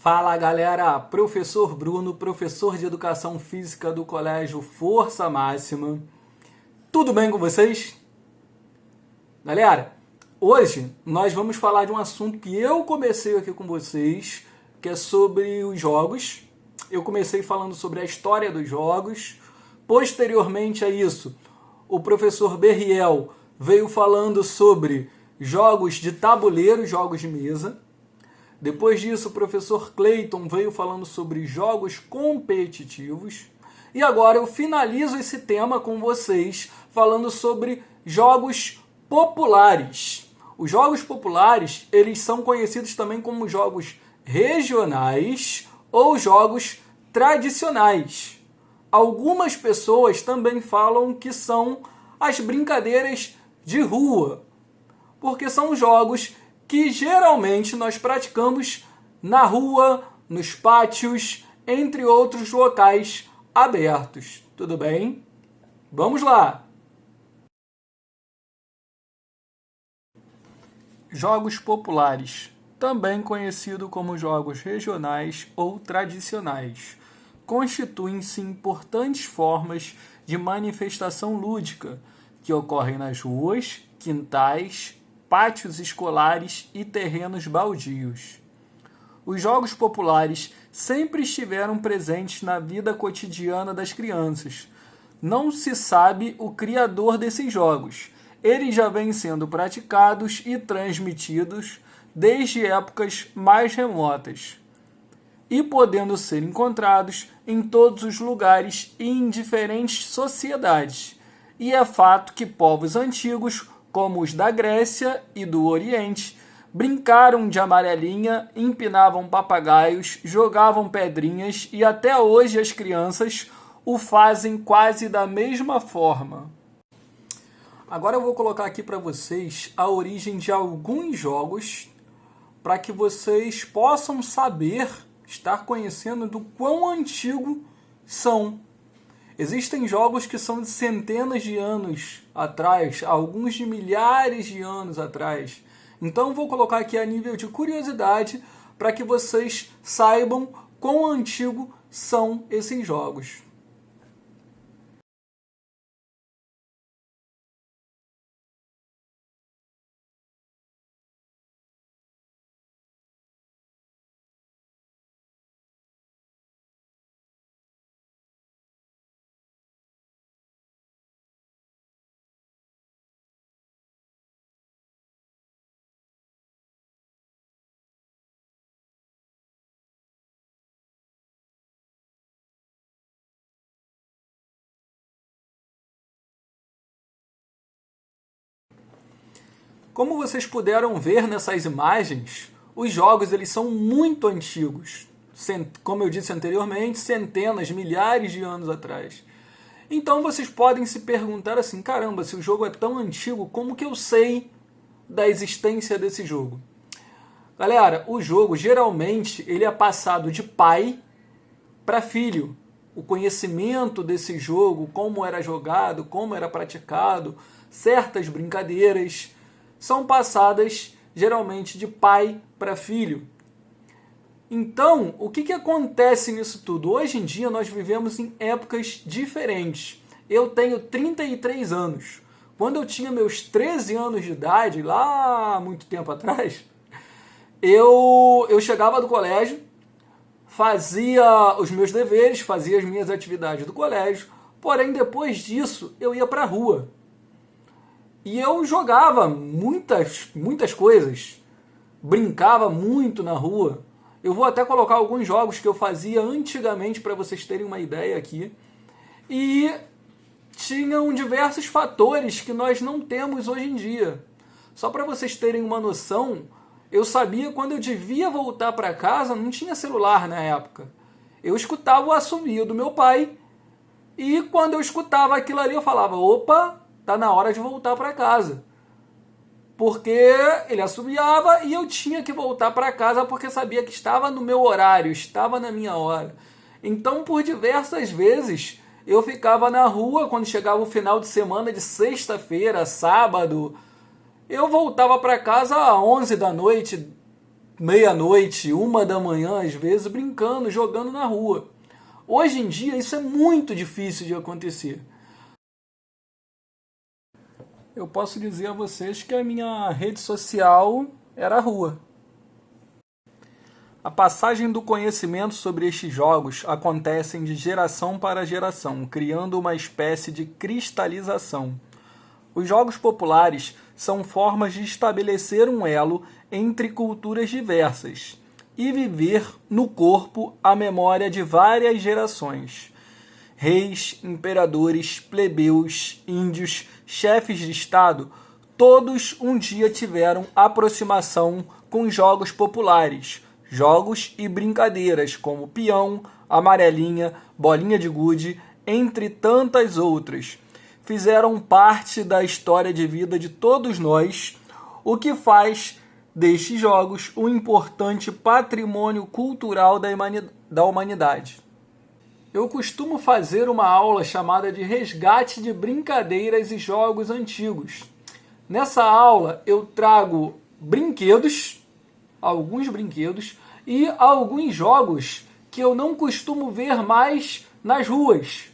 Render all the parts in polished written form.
Fala galera, professor Bruno, professor de Educação Física do Colégio Força Máxima. Tudo bem com vocês? Galera, hoje nós vamos falar de um assunto que eu comecei aqui com vocês, que é sobre os jogos. Eu comecei falando sobre a história dos jogos. Posteriormente a isso, o professor Berriel veio falando sobre jogos de tabuleiro, jogos de mesa. Depois disso, o professor Clayton veio falando sobre jogos competitivos. E agora eu finalizo esse tema com vocês falando sobre jogos populares. Os jogos populares, eles são conhecidos também como jogos regionais ou jogos tradicionais. Algumas pessoas também falam que são as brincadeiras de rua, porque são jogos que geralmente nós praticamos na rua, nos pátios, entre outros locais abertos. Tudo bem? Vamos lá! Jogos populares, também conhecido como jogos regionais ou tradicionais, constituem-se importantes formas de manifestação lúdica que ocorrem nas ruas, quintais, pátios escolares e terrenos baldios. Os jogos populares sempre estiveram presentes na vida cotidiana das crianças. Não se sabe o criador desses jogos. Eles já vêm sendo praticados e transmitidos desde épocas mais remotas e podendo ser encontrados em todos os lugares e em diferentes sociedades. E é fato que povos antigos, como os da Grécia e do Oriente, brincaram de amarelinha, empinavam papagaios, jogavam pedrinhas e até hoje as crianças o fazem quase da mesma forma. Agora eu vou colocar aqui para vocês a origem de alguns jogos para que vocês possam saber, estar conhecendo do quão antigo são. Existem jogos que são de centenas de anos atrás, alguns de milhares de anos atrás. Então vou colocar aqui a nível de curiosidade para que vocês saibam quão antigo são esses jogos. Como vocês puderam ver nessas imagens, os jogos eles são muito antigos. Como eu disse anteriormente, centenas, milhares de anos atrás. Então vocês podem se perguntar assim, caramba, se o jogo é tão antigo, como que eu sei da existência desse jogo? Galera, o jogo geralmente ele é passado de pai para filho. O conhecimento desse jogo, como era jogado, como era praticado, certas brincadeiras são passadas geralmente de pai para filho. Então, o que acontece nisso tudo? Hoje em dia nós vivemos em épocas diferentes. Eu tenho 33 anos. Quando eu tinha meus 13 anos de idade, lá muito tempo atrás, eu chegava do colégio, fazia os meus deveres, fazia as minhas atividades do colégio, porém depois disso eu ia para a rua. E eu jogava muitas coisas, brincava muito na rua. Eu vou até colocar alguns jogos que eu fazia antigamente para vocês terem uma ideia aqui. E tinham diversos fatores que nós não temos hoje em dia. Só para vocês terem uma noção, eu sabia quando eu devia voltar para casa, não tinha celular na época. Eu escutava o assovio do meu pai e quando eu escutava aquilo ali eu falava, opa, tá na hora de voltar para casa. Porque ele assobiava e eu tinha que voltar para casa porque sabia que estava no meu horário, estava na minha hora. Então, por diversas vezes, eu ficava na rua quando chegava o final de semana de sexta-feira, sábado. Eu voltava para casa às 11 da noite, meia-noite, 1 da manhã, às vezes, brincando, jogando na rua. Hoje em dia isso é muito difícil de acontecer. Eu posso dizer a vocês que a minha rede social era a rua. A passagem do conhecimento sobre estes jogos acontece de geração para geração, criando uma espécie de cristalização. Os jogos populares são formas de estabelecer um elo entre culturas diversas e viver no corpo a memória de várias gerações. Reis, imperadores, plebeus, índios, chefes de Estado, todos um dia tiveram aproximação com jogos populares, jogos e brincadeiras como peão, amarelinha, bolinha de gude, entre tantas outras. Fizeram parte da história de vida de todos nós, o que faz destes jogos um importante patrimônio cultural da humanidade. Eu costumo fazer uma aula chamada de resgate de brincadeiras e jogos antigos. Nessa aula eu trago brinquedos, alguns brinquedos, e alguns jogos que eu não costumo ver mais nas ruas,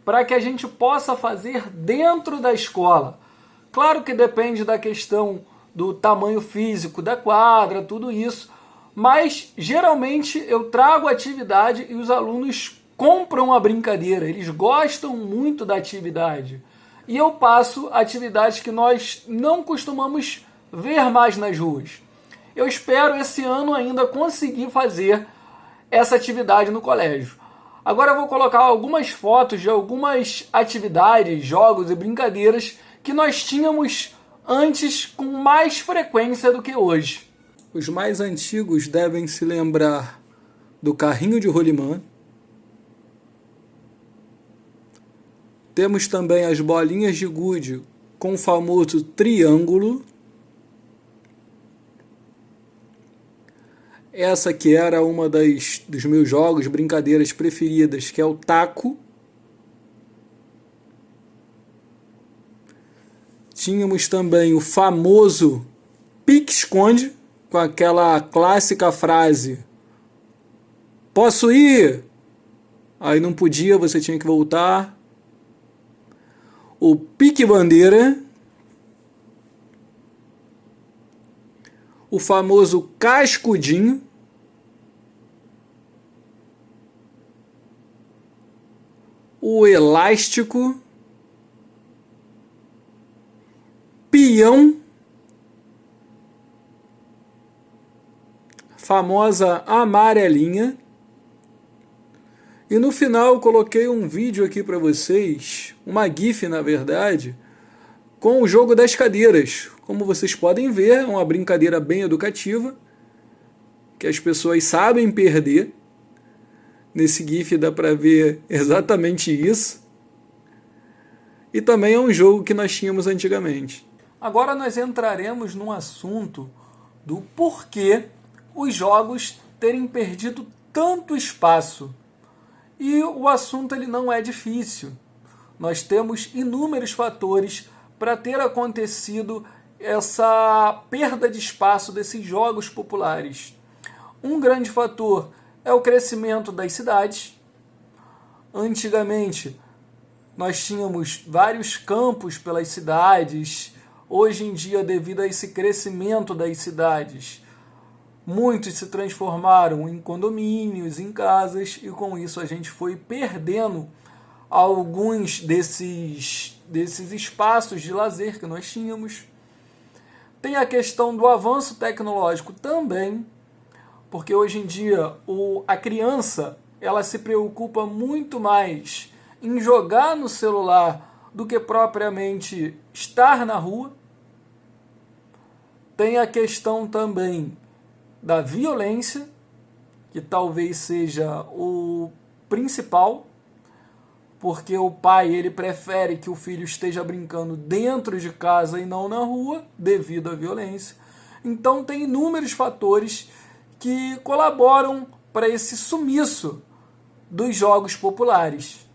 para que a gente possa fazer dentro da escola. Claro que depende da questão do tamanho físico da quadra, tudo isso, mas geralmente eu trago atividade e os alunos compram a brincadeira, eles gostam muito da atividade. E eu passo atividades que nós não costumamos ver mais nas ruas. Eu espero esse ano ainda conseguir fazer essa atividade no colégio. Agora eu vou colocar algumas fotos de algumas atividades, jogos e brincadeiras que nós tínhamos antes com mais frequência do que hoje. Os mais antigos devem se lembrar do carrinho de rolimã. Temos também as bolinhas de gude com o famoso triângulo. Essa que era uma dos meus jogos, brincadeiras preferidas, que é o taco. Tínhamos também o famoso pique-esconde, com aquela clássica frase: posso ir? Aí não podia, você tinha que voltar. O pique-bandeira. O famoso cascudinho. O elástico. Peão. Famosa amarelinha. E no final eu coloquei um vídeo aqui para vocês, uma GIF na verdade, com o jogo das cadeiras. Como vocês podem ver, é uma brincadeira bem educativa, que as pessoas sabem perder. Nesse GIF dá para ver exatamente isso. E também é um jogo que nós tínhamos antigamente. Agora nós entraremos num assunto do porquê os jogos terem perdido tanto espaço. E o assunto ele não é difícil. Nós temos inúmeros fatores para ter acontecido essa perda de espaço desses jogos populares. Um grande fator é o crescimento das cidades. Antigamente, nós tínhamos vários campos pelas cidades. Hoje em dia, devido a esse crescimento das cidades, muitos se transformaram em condomínios, em casas, e com isso a gente foi perdendo alguns desses espaços de lazer que nós tínhamos. Tem a questão do avanço tecnológico também, porque hoje em dia a criança ela se preocupa muito mais em jogar no celular do que propriamente estar na rua. Tem a questão também da violência, que talvez seja o principal, porque o pai ele prefere que o filho esteja brincando dentro de casa e não na rua, devido à violência. Então tem inúmeros fatores que colaboram para esse sumiço dos jogos populares.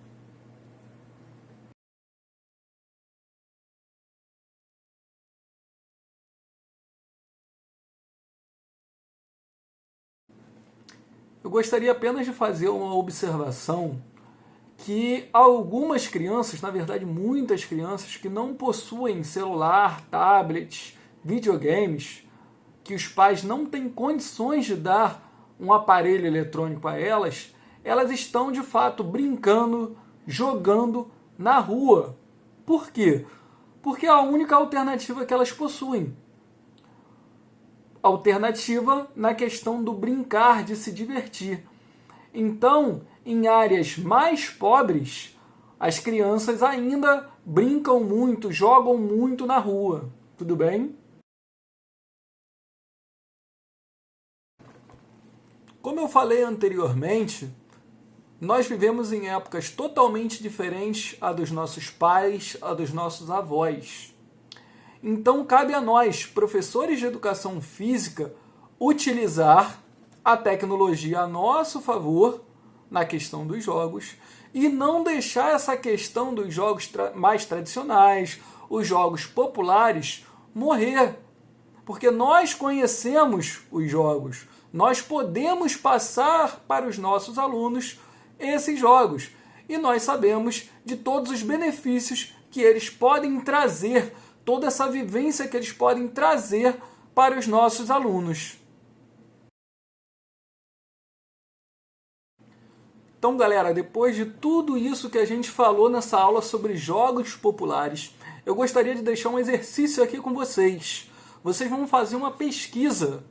eu gostaria apenas de fazer uma observação que algumas crianças, na verdade muitas crianças que não possuem celular, tablets, videogames, que os pais não têm condições de dar um aparelho eletrônico a elas, elas estão de fato brincando, jogando na rua. Por quê? Porque é a única alternativa que elas possuem. Alternativa na questão do brincar, de se divertir. Então, em áreas mais pobres, as crianças ainda brincam muito, jogam muito na rua. Tudo bem? Como eu falei anteriormente, nós vivemos em épocas totalmente diferentes a dos nossos pais, a dos nossos avós. Então, cabe a nós, professores de educação física, utilizar a tecnologia a nosso favor na questão dos jogos e não deixar essa questão dos jogos mais tradicionais, os jogos populares, morrer. Porque nós conhecemos os jogos, nós podemos passar para os nossos alunos esses jogos e nós sabemos de todos os benefícios que eles podem trazer, toda essa vivência que eles podem trazer para os nossos alunos. Então, galera, depois de tudo isso que a gente falou nessa aula sobre jogos populares, eu gostaria de deixar um exercício aqui com vocês. Vocês vão fazer uma pesquisa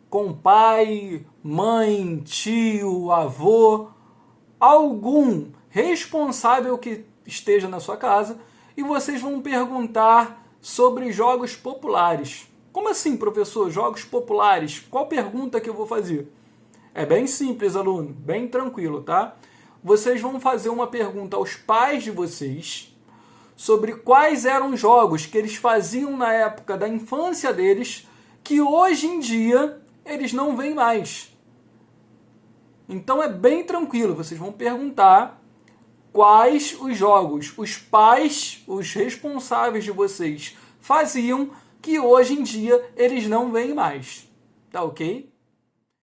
com pai, mãe, tio, avô, algum responsável que esteja na sua casa, e vocês vão perguntar sobre jogos populares. Como assim, professor? Jogos populares? Qual pergunta que eu vou fazer? É bem simples, aluno, bem tranquilo, tá? Vocês vão fazer uma pergunta aos pais de vocês sobre quais eram os jogos que eles faziam na época da infância deles, que hoje em dia eles não veem mais. Então é bem tranquilo, vocês vão perguntar quais os jogos os pais, os responsáveis de vocês, faziam que hoje em dia eles não veem mais. Tá ok?